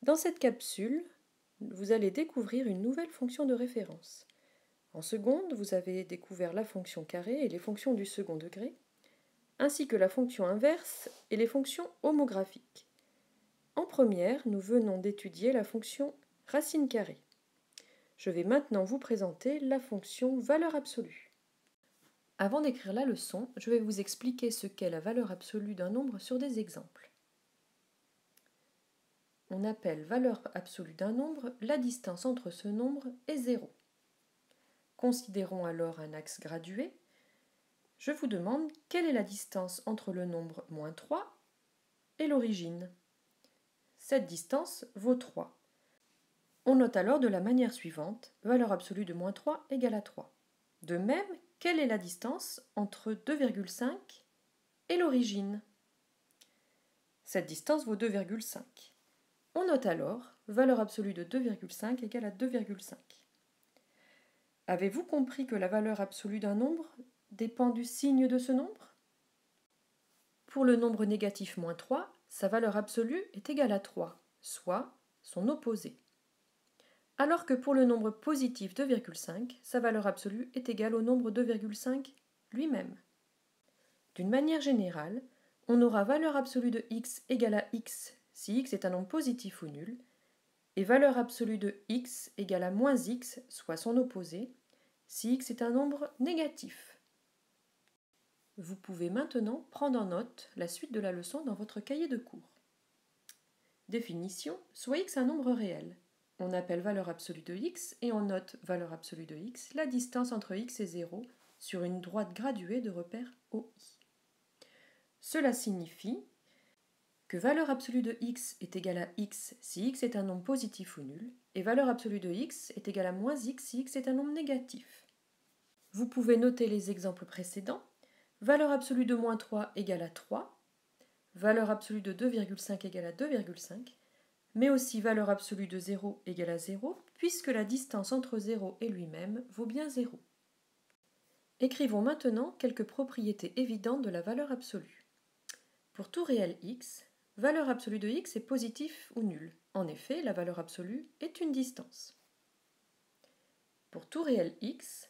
Dans cette capsule, vous allez découvrir une nouvelle fonction de référence. En seconde, vous avez découvert la fonction carré et les fonctions du second degré, ainsi que la fonction inverse et les fonctions homographiques. En première, nous venons d'étudier la fonction racine carrée. Je vais maintenant vous présenter la fonction valeur absolue. Avant d'écrire la leçon, je vais vous expliquer ce qu'est la valeur absolue d'un nombre sur des exemples. On appelle valeur absolue d'un nombre la distance entre ce nombre et 0. Considérons alors un axe gradué. Je vous demande quelle est la distance entre le nombre moins 3 et l'origine. Cette distance vaut 3. On note alors de la manière suivante, valeur absolue de moins 3 égale à 3. De même, quelle est la distance entre 2,5 et l'origine? Cette distance vaut 2,5. On note alors valeur absolue de 2,5 égale à 2,5. Avez-vous compris que la valeur absolue d'un nombre dépend du signe de ce nombre? Pour le nombre négatif moins 3, sa valeur absolue est égale à 3, soit son opposé. Alors que pour le nombre positif 2,5, sa valeur absolue est égale au nombre 2,5 lui-même. D'une manière générale, on aura valeur absolue de x égale à x si x est un nombre positif ou nul, et valeur absolue de x égale à moins x, soit son opposé, si x est un nombre négatif. Vous pouvez maintenant prendre en note la suite de la leçon dans votre cahier de cours. Définition, soit x un nombre réel. On appelle valeur absolue de x et on note valeur absolue de x la distance entre x et 0 sur une droite graduée de repère OI. Cela signifie que valeur absolue de x est égale à x si x est un nombre positif ou nul, et valeur absolue de x est égale à moins x si x est un nombre négatif. Vous pouvez noter les exemples précédents. Valeur absolue de moins 3 égale à 3, valeur absolue de 2,5 égale à 2,5, mais aussi valeur absolue de 0 égale à 0, puisque la distance entre 0 et lui-même vaut bien 0. Écrivons maintenant quelques propriétés évidentes de la valeur absolue. Pour tout réel x, valeur absolue de x est positif ou nul. En effet, la valeur absolue est une distance. Pour tout réel x,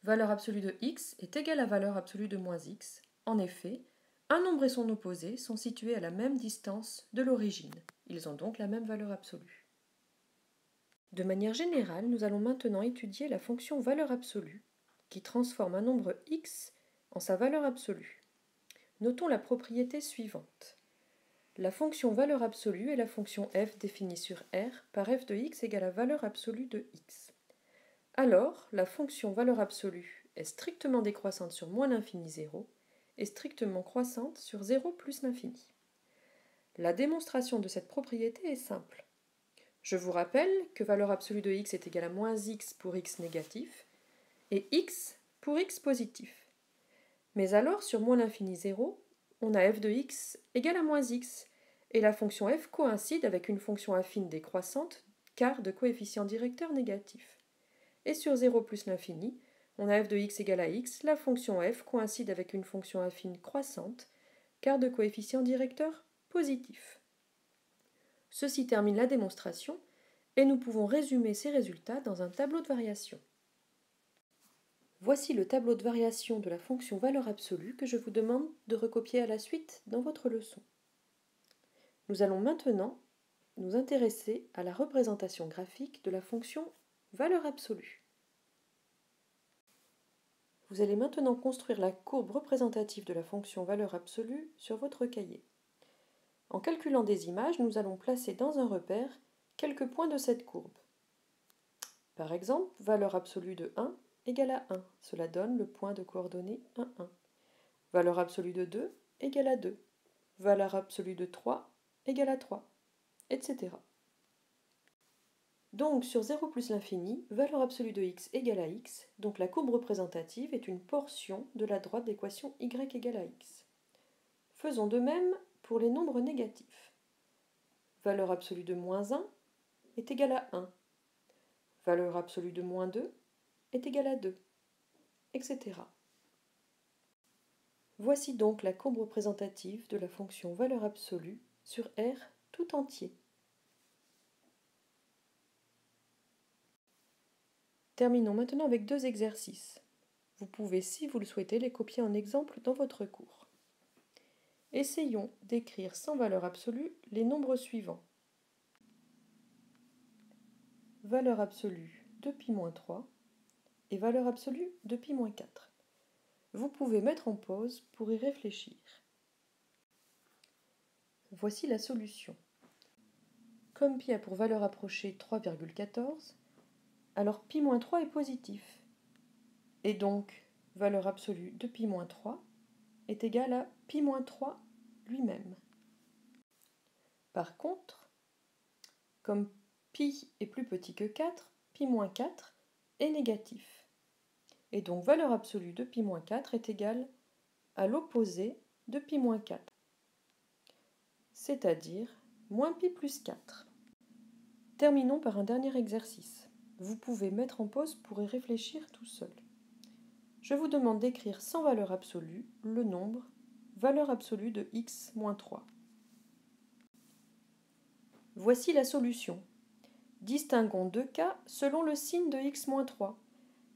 valeur absolue de x est égale à valeur absolue de moins x. En effet, un nombre et son opposé sont situés à la même distance de l'origine. Ils ont donc la même valeur absolue. De manière générale, nous allons maintenant étudier la fonction valeur absolue, qui transforme un nombre x en sa valeur absolue. Notons la propriété suivante. La fonction valeur absolue est la fonction f définie sur R par f de x égale à valeur absolue de x. Alors, la fonction valeur absolue est strictement décroissante sur moins l'infini 0 et strictement croissante sur 0 plus l'infini. La démonstration de cette propriété est simple. Je vous rappelle que valeur absolue de x est égale à moins x pour x négatif et x pour x positif. Mais alors, sur moins l'infini 0, on a f de x égale à moins x, et la fonction f coïncide avec une fonction affine décroissante, car de coefficient directeur négatif. Et sur 0 plus l'infini, on a f de x égale à x, la fonction f coïncide avec une fonction affine croissante, car de coefficient directeur positif. Ceci termine la démonstration, et nous pouvons résumer ces résultats dans un tableau de variation. Voici le tableau de variation de la fonction valeur absolue que je vous demande de recopier à la suite dans votre leçon. Nous allons maintenant nous intéresser à la représentation graphique de la fonction valeur absolue. Vous allez maintenant construire la courbe représentative de la fonction valeur absolue sur votre cahier. En calculant des images, nous allons placer dans un repère quelques points de cette courbe. Par exemple, valeur absolue de 1 égale à 1. Cela donne le point de coordonnées 1, 1. Valeur absolue de 2 égale à 2. Valeur absolue de 3 égale à 3, etc. Donc, sur 0 plus l'infini, valeur absolue de x égale à x, donc la courbe représentative est une portion de la droite d'équation y égale à x. Faisons de même pour les nombres négatifs. Valeur absolue de moins 1 est égale à 1. Valeur absolue de moins 2 est égale à 2, etc. Voici donc la courbe représentative de la fonction valeur absolue sur R tout entier. Terminons maintenant avec 2 exercices. Vous pouvez, si vous le souhaitez, les copier en exemple dans votre cours. Essayons d'écrire sans valeur absolue les nombres suivants. Valeur absolue de pi-3 et valeur absolue de pi-4. Vous pouvez mettre en pause pour y réfléchir. Voici la solution. Comme pi a pour valeur approchée 3,14, alors pi-3 est positif. Et donc, valeur absolue de pi-3 est égale à pi-3 lui-même. Par contre, comme pi est plus petit que 4, pi-4 est négatif. Et donc, valeur absolue de pi-4 est égale à l'opposé de pi-4, c'est-à-dire moins pi plus 4. Terminons par un dernier exercice. Vous pouvez mettre en pause pour y réfléchir tout seul. Je vous demande d'écrire sans valeur absolue le nombre valeur absolue de x-3. Voici la solution. Distinguons deux cas selon le signe de x-3,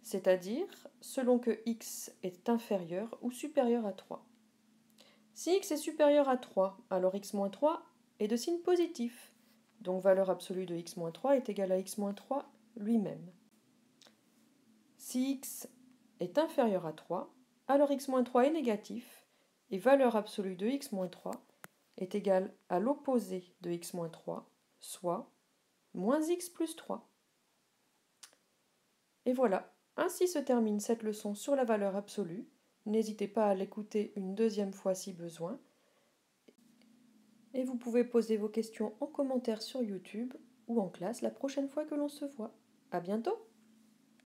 c'est-à-dire selon que x est inférieur ou supérieur à 3. Si x est supérieur à 3, alors x-3 est de signe positif, donc valeur absolue de x-3 est égale à x-3 lui-même. Si x est inférieur à 3, alors x-3 est négatif, et valeur absolue de x-3 est égale à l'opposé de x-3, soit moins x plus 3. Et voilà, ainsi se termine cette leçon sur la valeur absolue. N'hésitez pas à l'écouter une deuxième fois si besoin. Et vous pouvez poser vos questions en commentaire sur YouTube ou en classe la prochaine fois que l'on se voit. À bientôt!